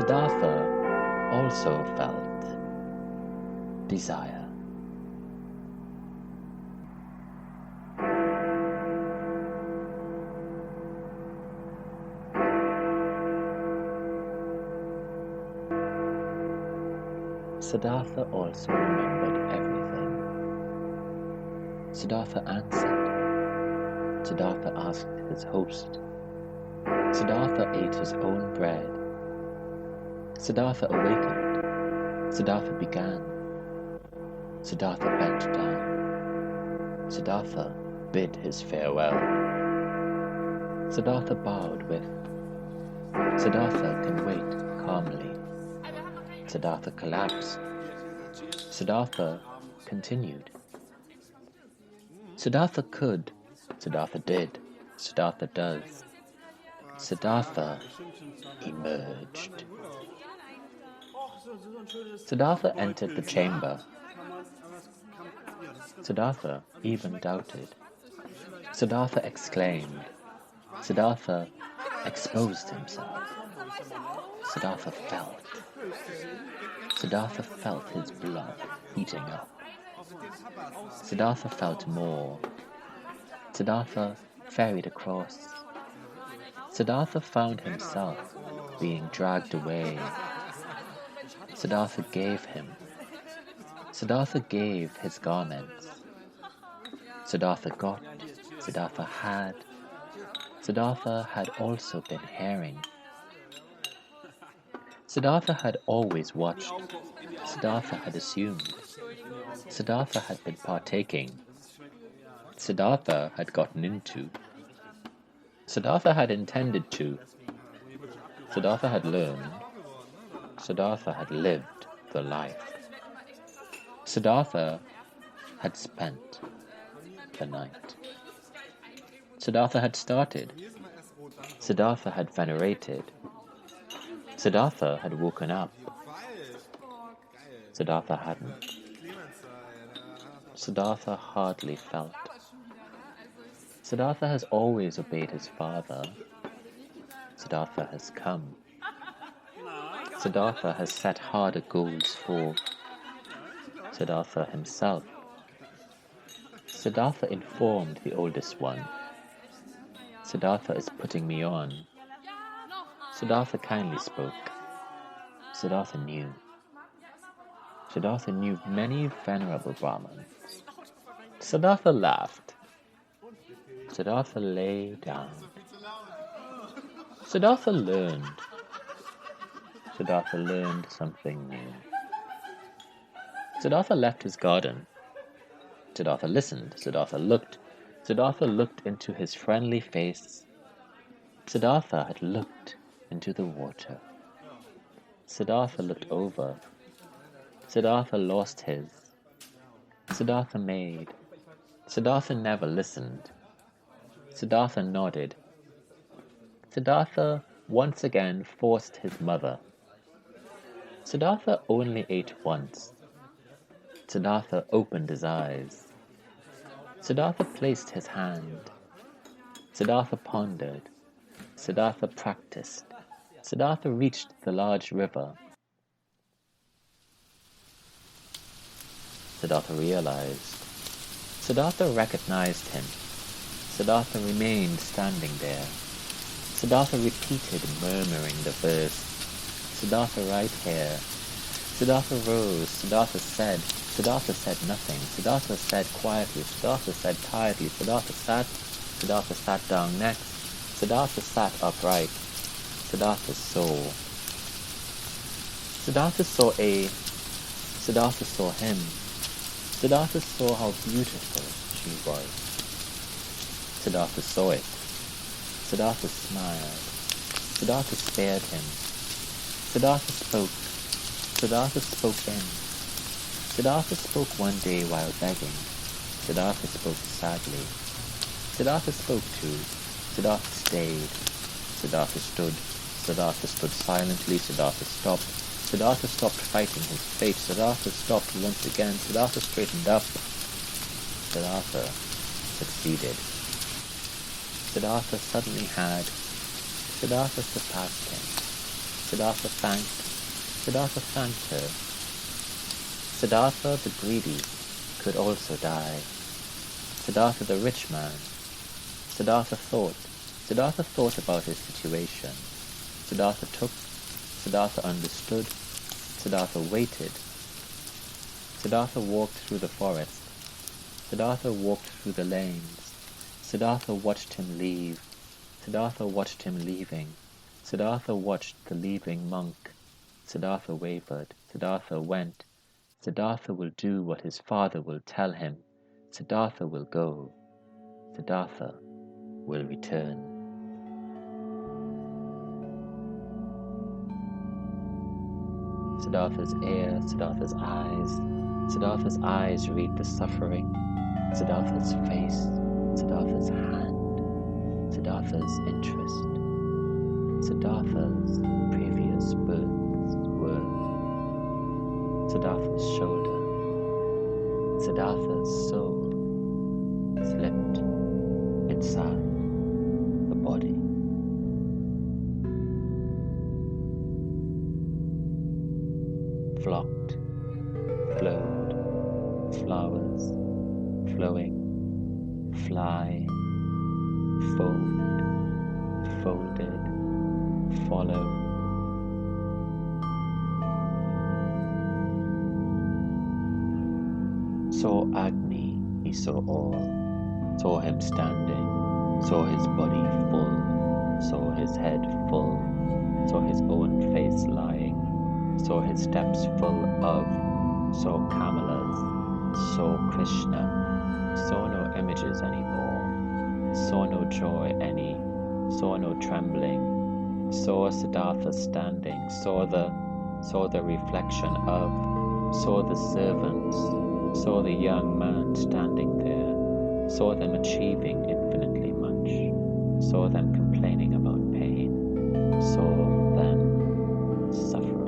Siddhartha also felt desire. Siddhartha also remembered everything. Siddhartha answered. Siddhartha asked his host. Siddhartha ate his own bread. Siddhartha awakened. Siddhartha began. Siddhartha bent down. Siddhartha bid his farewell. Siddhartha bowed with, Siddhartha can wait calmly. Siddhartha collapsed. Siddhartha continued. Siddhartha could. Siddhartha did. Siddhartha does. Siddhartha emerged. Siddhartha entered the chamber. Siddhartha even doubted. Siddhartha exclaimed. Siddhartha exposed himself. Siddhartha felt. Siddhartha felt his blood heating up. Siddhartha felt more. Siddhartha ferried across. Siddhartha found himself being dragged away. Siddhartha gave him. Siddhartha gave his garments. Siddhartha got. Siddhartha had. Siddhartha had also been hearing. Siddhartha had always watched. Siddhartha had assumed. Siddhartha had been partaking. Siddhartha had gotten into. Siddhartha had intended to. Siddhartha had learned. Siddhartha had lived the life. Siddhartha had spent the night. Siddhartha had started. Siddhartha had venerated. Siddhartha had woken up. Siddhartha hadn't. Siddhartha hardly felt. Siddhartha has always obeyed his father. Siddhartha has come. Siddhartha has set harder goals for Siddhartha himself. Siddhartha informed the oldest one. Siddhartha is putting me on. Siddhartha kindly spoke. Siddhartha knew. Siddhartha knew many venerable Brahmins. Siddhartha laughed. Siddhartha lay down. Siddhartha learned. Siddhartha learned something new. Siddhartha left his garden. Siddhartha listened. Siddhartha looked. Siddhartha looked into his friendly face. Siddhartha had looked into the water. Siddhartha looked over. Siddhartha lost his. Siddhartha made. Siddhartha never listened. Siddhartha nodded. Siddhartha once again forced his mother. Siddhartha only ate once. Siddhartha opened his eyes. Siddhartha placed his hand. Siddhartha pondered. Siddhartha practiced. Siddhartha reached the large river. Siddhartha realized. Siddhartha recognized him. Siddhartha remained standing there. Siddhartha repeated, murmuring the verse. Siddhartha right here. Siddhartha rose. Siddhartha said nothing. Siddhartha said quietly. Siddhartha said tiredly. Siddhartha sat. Siddhartha sat down next. Siddhartha sat upright. Siddhartha saw. Siddhartha saw Siddhartha saw him. Siddhartha saw how beautiful she was. Siddhartha saw it. Siddhartha smiled. Siddhartha spared him. Siddhartha spoke. Siddhartha spoke in. Siddhartha spoke one day while begging. Siddhartha spoke sadly. Siddhartha spoke too. Siddhartha stayed. Siddhartha stood. Siddhartha stood silently. Siddhartha stopped. Siddhartha stopped fighting his fate. Siddhartha stopped once again. Siddhartha straightened up. Siddhartha succeeded. Siddhartha suddenly had. Siddhartha surpassed him. Siddhartha thanked her. Siddhartha the greedy could also die. Siddhartha the rich man. Siddhartha thought about his situation. Siddhartha took. Siddhartha understood. Siddhartha waited. Siddhartha walked through the forest. Siddhartha walked through the lanes. Siddhartha watched him leave. Siddhartha watched him leaving. Siddhartha watched the leaving monk. Siddhartha wavered. Siddhartha went. Siddhartha will do what his father will tell him. Siddhartha will go. Siddhartha will return. Siddhartha's ear, Siddhartha's eyes. Siddhartha's eyes read the suffering. Siddhartha's face, Siddhartha's hand. Siddhartha's interest. Siddhartha's previous birth's worth. Siddhartha's shoulder. Siddhartha's soul slipped inside the body. Flocked, flowed, flowers, flowing, fly, fold, folded, follow. Saw Agni, he saw all, saw him standing, saw his body full, saw his head full, saw his own face lying, saw his steps full of, saw Kamalas, saw Krishna, saw no images anymore, saw no joy any, saw no trembling, saw Siddhartha standing, saw the reflection of, saw the servants, saw the young man standing there, saw them achieving infinitely much, saw them complaining about pain, saw them suffering.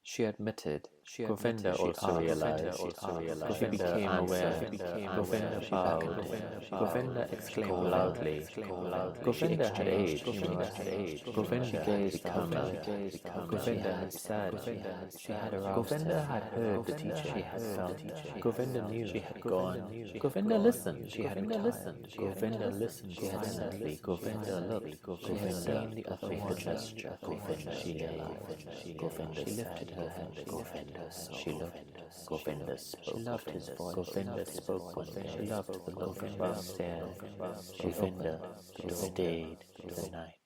She admitted. Govinda also realized. She became aware. Govinda bowed. Govinda exclaimed loudly. Govinda had aged. Govinda had become. Govinda had said. Govinda had heard the teaching. She had felt. Govinda knew. She had gone. Govinda listened. She had listened. Govinda listened silently. Govinda looked. Govinda made the gesture. Govinda she lay. Govinda lifted her head. Govinda she looked. Govinda spoke. She loved his voice. Govinda spoke. She loved the Govinda stared. Govinda stayed the night.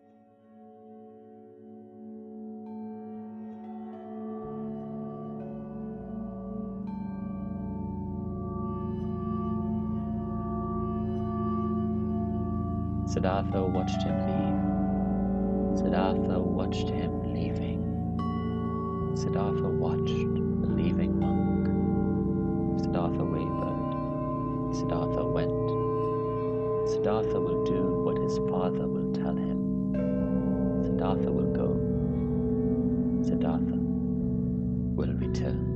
Siddhartha watched him leave. Siddhartha watched him leaving. Siddhartha watched the leaving monk. Siddhartha wavered. Siddhartha went. Siddhartha will do what his father will tell him. Siddhartha will go. Siddhartha will return.